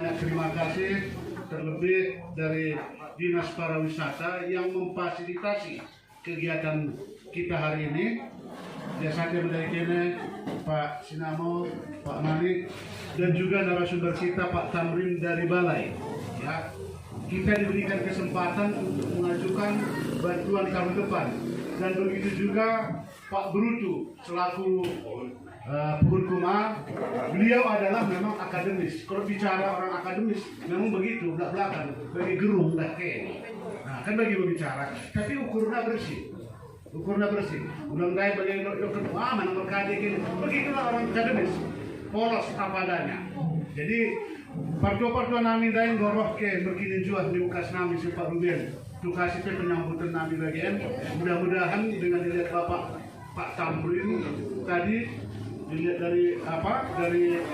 Terima kasih terlebih dari Dinas Pariwisata yang memfasilitasi kegiatan kita hari ini. Biasanya dari kene Pak Sinamo, Pak Manik, dan juga narasumber kita Pak Tamrin dari Balai. Ya, kita diberikan kesempatan untuk mengajukan bantuan tahun depan, dan begitu juga Pak Brutu selaku Purkuma, beliau adalah memang akademis. Kalau bicara orang akademis, memang begitu, belak-belakan, bagi gerung, dah ke. Nah, kan bagi berbicara, tapi ukurnya bersih. Ulang daya bagi dokter, mana berkade gini. Begitulah orang akademis, polos apa adanya. Jadi, partua-partua nami dain goroh ke berkini jual di ukas nami si Pak Ruben. Tukasi pe penyambutan nami bagian. Mudah-mudahan dengan dilihat Bapak Pak Tamrin tadi, dilihat dari